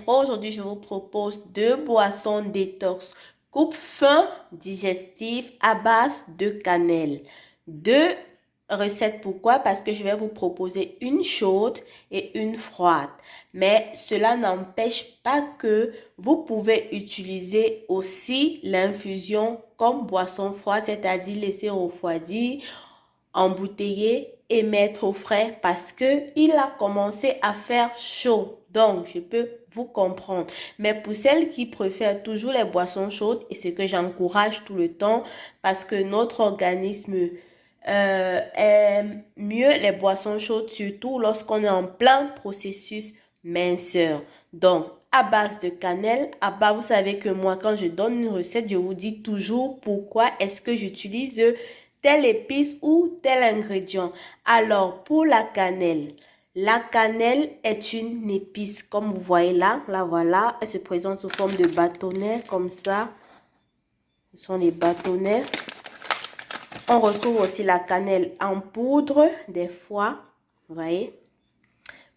Aujourd'hui, je vous propose 2 boissons détox coupe-faim digestive à base de cannelle. 2 recettes, pourquoi? Parce que je vais vous proposer une chaude et une froide. Mais cela n'empêche pas que vous pouvez utiliser aussi l'infusion comme boisson froide, c'est-à-dire laisser refroidir, embouteiller et mettre au frais parce que il a commencé à faire chaud. Donc, je peux vous comprendre. Mais pour celles qui préfèrent toujours les boissons chaudes, et ce que j'encourage tout le temps, parce que notre organisme aime mieux les boissons chaudes, surtout lorsqu'on est en plein processus minceur. Donc, à base de cannelle, vous savez que moi, quand je donne une recette, je vous dis toujours pourquoi est-ce que j'utilise telle épice ou tel ingrédient. Alors, pour la cannelle est une épice, comme vous voyez là, la voilà. Elle se présente sous forme de bâtonnets, comme ça. Ce sont les bâtonnets. On retrouve aussi la cannelle en poudre, des fois. Vous voyez?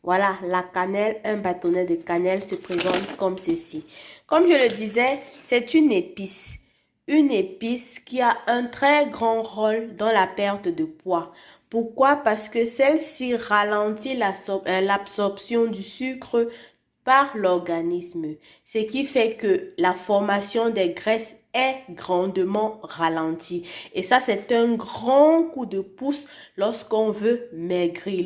Voilà, la cannelle, un bâtonnet de cannelle se présente comme ceci. Comme je le disais, c'est une épice. Une épice qui a un très grand rôle dans la perte de poids. Pourquoi? Parce que celle-ci ralentit l'absorption du sucre par l'organisme. Ce qui fait que la formation des graisses est grandement ralentie. Et ça, c'est un grand coup de pouce lorsqu'on veut maigrir.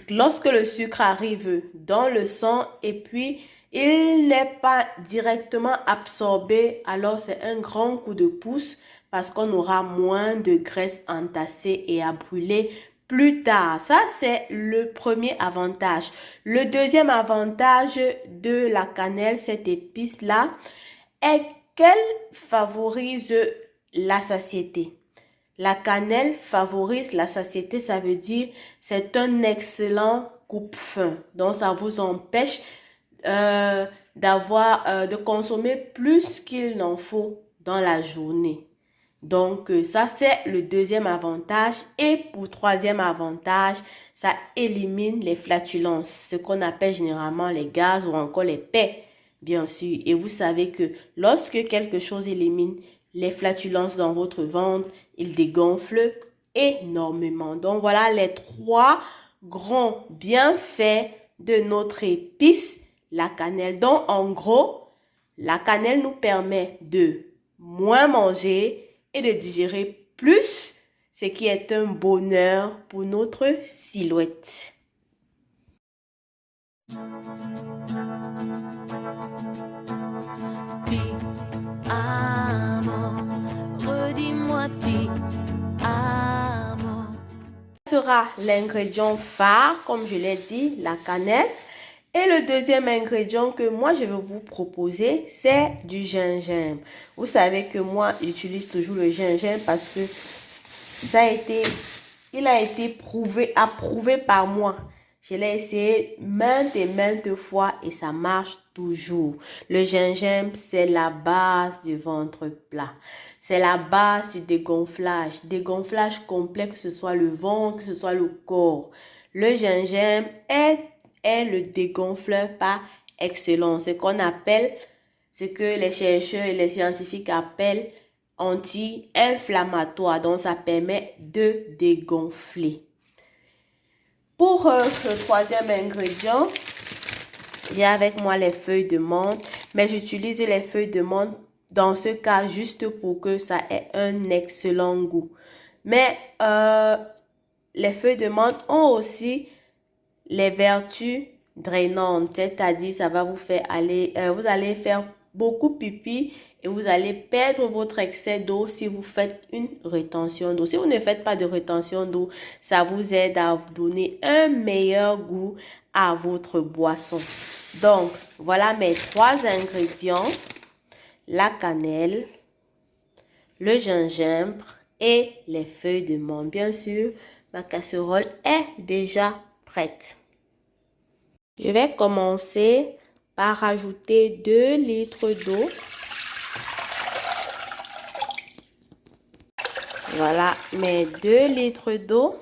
Lorsque le sucre arrive dans le sang et puis il n'est pas directement absorbé, alors c'est un grand coup de pouce parce qu'on aura moins de graisse entassée et à brûler plus tard. Ça, c'est le premier avantage. Le deuxième avantage de la cannelle, cette épice-là, est qu'elle favorise la satiété. La cannelle favorise la satiété, ça veut dire c'est un excellent coupe-faim. Donc, ça vous empêche de consommer plus qu'il n'en faut dans la journée. Donc, ça, c'est le deuxième avantage. Et pour troisième avantage, ça élimine les flatulences, ce qu'on appelle généralement les gaz ou encore les paies, bien sûr. Et vous savez que lorsque quelque chose élimine les flatulences dans votre ventre, il dégonfle énormément. Donc, voilà les 3 grands bienfaits de notre épice, la cannelle. Donc, en gros, la cannelle nous permet de moins manger et de digérer plus, ce qui est un bonheur pour notre silhouette. Redis-moi, sera l'ingrédient phare, comme je l'ai dit, la cannelle. Et le deuxième ingrédient que moi je vais vous proposer, c'est du gingembre. Vous savez que moi j'utilise toujours le gingembre parce que il a été approuvé par moi. Je l'ai essayé maintes et maintes fois et ça marche toujours. Le gingembre, c'est la base du ventre plat. C'est la base du dégonflage. Dégonflage complet, que ce soit le ventre, que ce soit le corps. Le gingembre est le dégonfleur par excellence. Ce que les chercheurs et les scientifiques appellent anti-inflammatoire. Donc, ça permet de dégonfler. Pour le troisième ingrédient, j'ai avec moi les feuilles de menthe, mais j'utilise les feuilles de menthe dans ce cas juste pour que ça ait un excellent goût. Mais les feuilles de menthe ont aussi les vertus drainantes, c'est-à-dire ça va vous faire vous allez faire beaucoup pipi et vous allez perdre votre excès d'eau si vous faites une rétention d'eau. Si vous ne faites pas de rétention d'eau, ça vous aide à donner un meilleur goût à votre boisson. Donc, voilà mes 3 ingrédients. La cannelle, le gingembre et les feuilles de menthe. Bien sûr, ma casserole est déjà prête. Je vais commencer par ajouter 2 litres d'eau. Voilà mes 2 litres d'eau.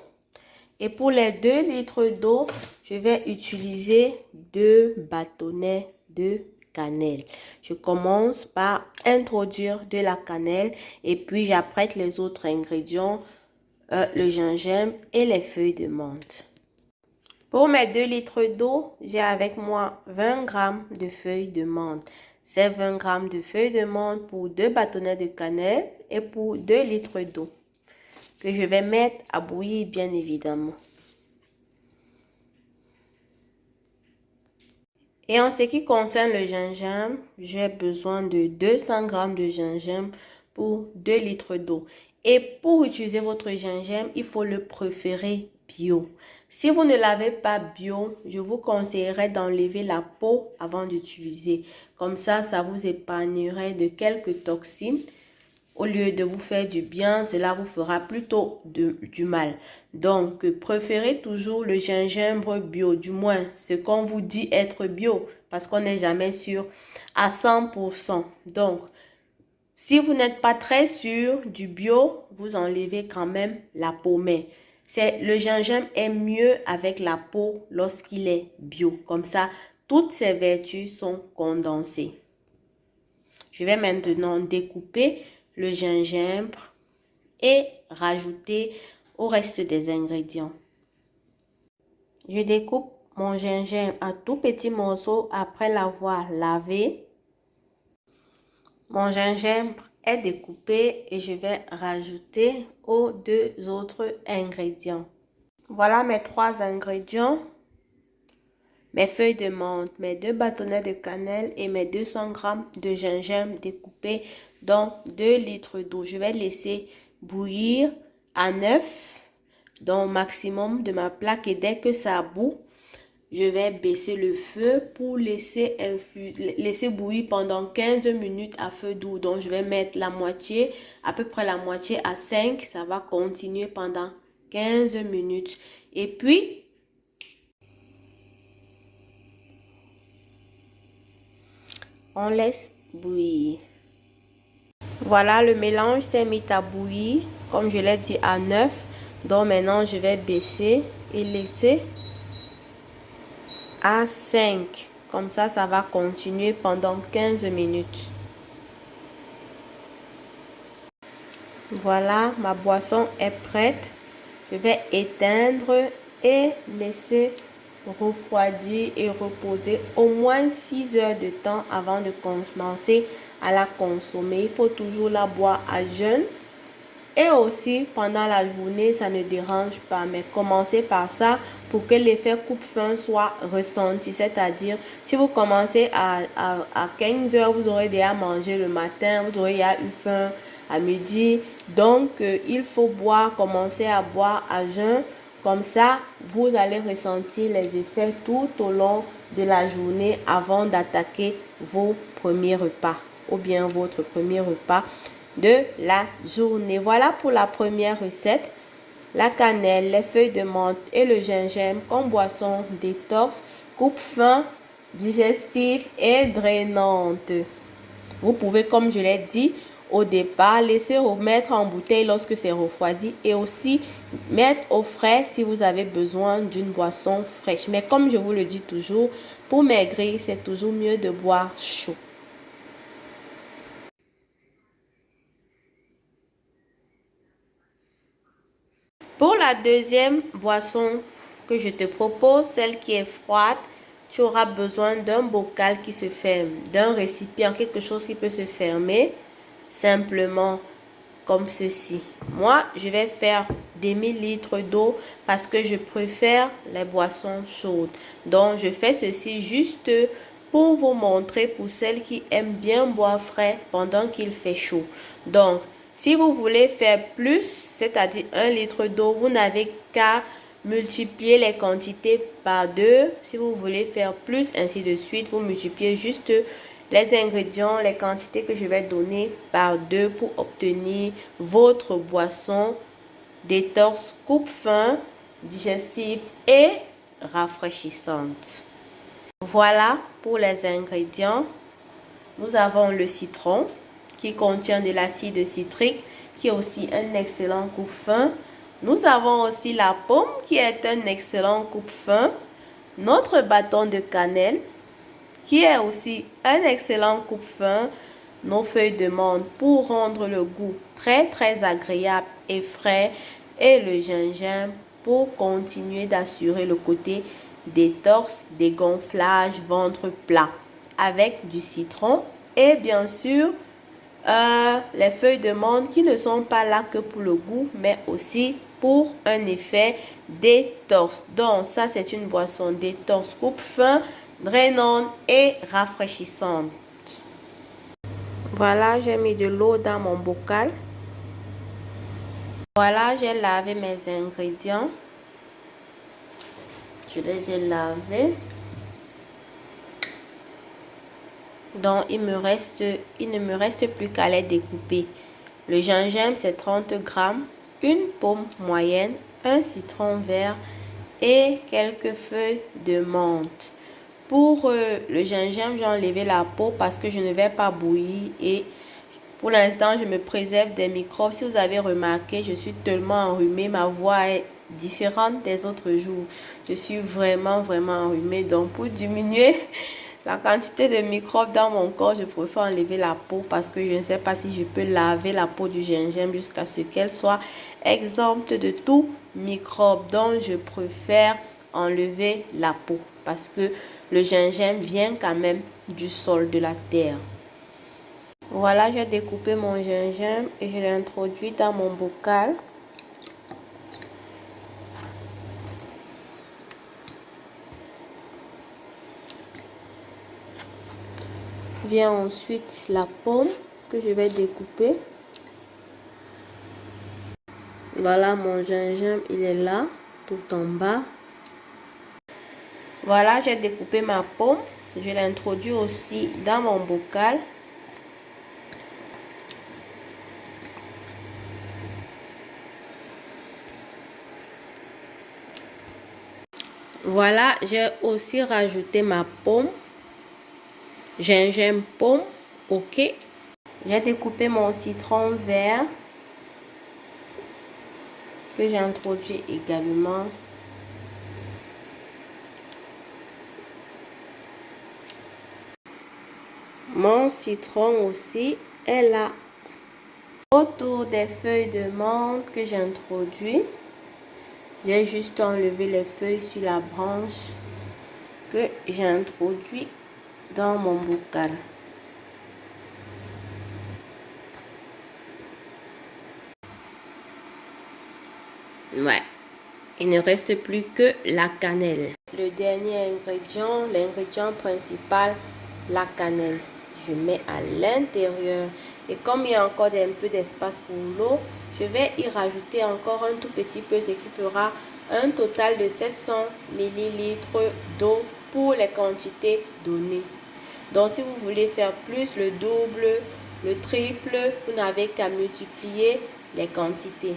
Et pour les 2 litres d'eau, je vais utiliser 2 bâtonnets de cannelle. Je commence par introduire de la cannelle et puis j'apprête les autres ingrédients, le gingembre et les feuilles de menthe. Pour mes 2 litres d'eau, j'ai avec moi 20 g de feuilles de menthe. C'est 20 g de feuilles de menthe pour 2 bâtonnets de cannelle et pour 2 litres d'eau que je vais mettre à bouillir bien évidemment. Et en ce qui concerne le gingembre, j'ai besoin de 200 g de gingembre pour 2 litres d'eau. Et pour utiliser votre gingembre, il faut le préférer bio. Si vous ne l'avez pas bio, je vous conseillerais d'enlever la peau avant d'utiliser. Comme ça vous épargnerait de quelques toxines. Au lieu de vous faire du bien, cela vous fera plutôt du mal. Donc, préférez toujours le gingembre bio, du moins ce qu'on vous dit être bio, parce qu'on n'est jamais sûr à 100%. Donc, si vous n'êtes pas très sûr du bio, vous enlevez quand même la peau. Mais le gingembre est mieux avec la peau lorsqu'il est bio. Comme ça, toutes ses vertus sont condensées. Je vais maintenant découper le gingembre et rajouter au reste des ingrédients. Je découpe mon gingembre en tout petits morceaux après l'avoir lavé. Mon gingembre est découpé et je vais rajouter aux 2 autres ingrédients. Voilà mes 3 ingrédients. Mes feuilles de menthe, mes 2 bâtonnets de cannelle et mes 200 g de gingembre découpés dans 2 litres d'eau. Je vais laisser bouillir à 9 dans le maximum de ma plaque et dès que ça bout, je vais baisser le feu pour laisser bouillir pendant 15 minutes à feu doux. Donc je vais mettre la moitié, à peu près la moitié à 5. Ça va continuer pendant 15 minutes. Et puis, on laisse bouillir. Voilà, le mélange s'est mis à bouillir, comme je l'ai dit, à 9. Donc maintenant, je vais baisser et laisser à 5. Comme ça va continuer pendant 15 minutes. Voilà, ma boisson est prête. Je vais éteindre et laisser refroidir et reposer au moins 6 heures de temps avant de commencer à la consommer. Il faut toujours la boire à jeun. Et aussi, pendant la journée, ça ne dérange pas. Mais commencez par ça pour que l'effet coupe-faim soit ressenti. C'est-à-dire, si vous commencez à 15 heures, vous aurez déjà mangé le matin, vous aurez déjà eu faim à midi. Donc, il faut commencer à boire à jeun. Comme ça, vous allez ressentir les effets tout au long de la journée avant d'attaquer vos premiers repas ou bien votre premier repas de la journée. Voilà pour la première recette. La cannelle, les feuilles de menthe et le gingembre comme boisson détox, coupe-faim, digestive et drainante. Vous pouvez, comme je l'ai dit au départ, laisser remettre en bouteille lorsque c'est refroidi et aussi mettre au frais si vous avez besoin d'une boisson fraîche. Mais comme je vous le dis toujours, pour maigrir, c'est toujours mieux de boire chaud. Pour la deuxième boisson que je te propose, celle qui est froide, tu auras besoin d'un bocal qui se ferme, d'un récipient, quelque chose qui peut se fermer simplement comme ceci. Moi, je vais faire des millilitres d'eau parce que je préfère les boissons chaudes. Donc, je fais ceci juste pour vous montrer pour celles qui aiment bien boire frais pendant qu'il fait chaud. Donc, si vous voulez faire plus, c'est-à-dire 1 litre d'eau, vous n'avez qu'à multiplier les quantités par 2. Si vous voulez faire plus, ainsi de suite, vous multipliez juste les ingrédients, les quantités que je vais donner par 2 pour obtenir votre boisson détox, coupe-faim, digestive et rafraîchissante. Voilà pour les ingrédients. Nous avons le citron qui contient de l'acide citrique qui est aussi un excellent coupe-faim. Nous avons aussi la pomme qui est un excellent coupe-faim. notre bâton de cannelle, qui est aussi un excellent coupe-faim, nos feuilles de menthe pour rendre le goût très agréable et frais, et le gingembre pour continuer d'assurer le côté détox, dégonflage, ventre plat, avec du citron et bien sûr les feuilles de menthe qui ne sont pas là que pour le goût, mais aussi pour un effet détox. Donc ça, c'est une boisson détox coupe-faim, drainante et rafraîchissante. Voilà, j'ai mis de l'eau dans mon bocal. Voilà, j'ai lavé mes ingrédients. Je les ai lavés. Donc, il ne me reste plus qu'à les découper. Le gingembre, c'est 30 grammes, une pomme moyenne, un citron vert et quelques feuilles de menthe. Pour le gingembre, j'ai enlevé la peau parce que je ne vais pas bouillir et pour l'instant, je me préserve des microbes. Si vous avez remarqué, je suis tellement enrhumée, ma voix est différente des autres jours. Je suis vraiment enrhumée. Donc, pour diminuer la quantité de microbes dans mon corps, je préfère enlever la peau parce que je ne sais pas si je peux laver la peau du gingembre jusqu'à ce qu'elle soit exempte de tout microbe. Donc, je préfère enlever la peau parce que le gingembre vient quand même du sol, de la terre. Voilà, j'ai découpé mon gingembre et je l'ai introduit dans mon bocal. Vient ensuite la pomme que je vais découper. Voilà, mon gingembre, il est là, tout en bas. Voilà, j'ai découpé ma pomme. Je l'ai introduit aussi dans mon bocal. Voilà, j'ai aussi rajouté ma pomme. Gingembre, pomme, ok. J'ai découpé mon citron vert que j'ai introduit également. Mon citron aussi est là. Autour des feuilles de menthe que j'ai introduit, j'ai juste enlevé les feuilles sur la branche que j'ai introduit dans mon bocal. Ouais, il ne reste plus que la cannelle. Le dernier ingrédient, l'ingrédient principal, la cannelle. Je mets à l'intérieur et comme il y a encore un peu d'espace pour l'eau, je vais y rajouter encore un tout petit peu, ce qui fera un total de 700 ml d'eau pour les quantités données. Donc si vous voulez faire plus, le double, le triple, vous n'avez qu'à multiplier les quantités.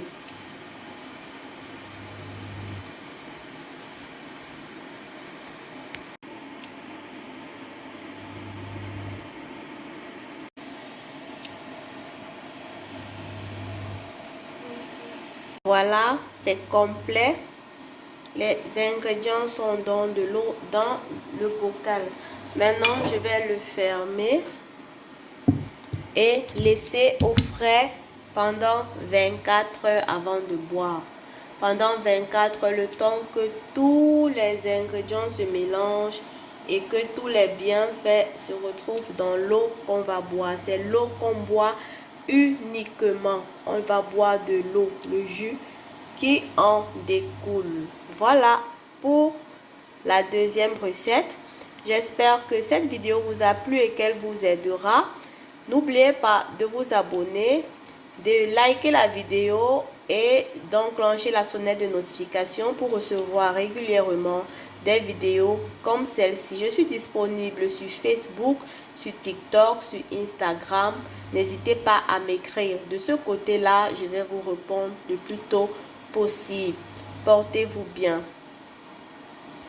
Voilà, c'est complet. Les ingrédients sont dans de l'eau dans le bocal. Maintenant, je vais le fermer et laisser au frais pendant 24 heures avant de boire. Pendant 24 heures, le temps que tous les ingrédients se mélangent et que tous les bienfaits se retrouvent dans l'eau qu'on va boire. C'est l'eau qu'on boit uniquement. On va boire de l'eau, le jus qui en découle. Voilà pour la deuxième recette. J'espère que cette vidéo vous a plu et qu'elle vous aidera. N'oubliez pas de vous abonner, de liker la vidéo et d'enclencher la sonnette de notification pour recevoir régulièrement des vidéos comme celle-ci. Je suis disponible sur Facebook, sur TikTok, sur Instagram. N'hésitez pas à m'écrire. De ce côté-là, je vais vous répondre le plus tôt possible. Portez-vous bien.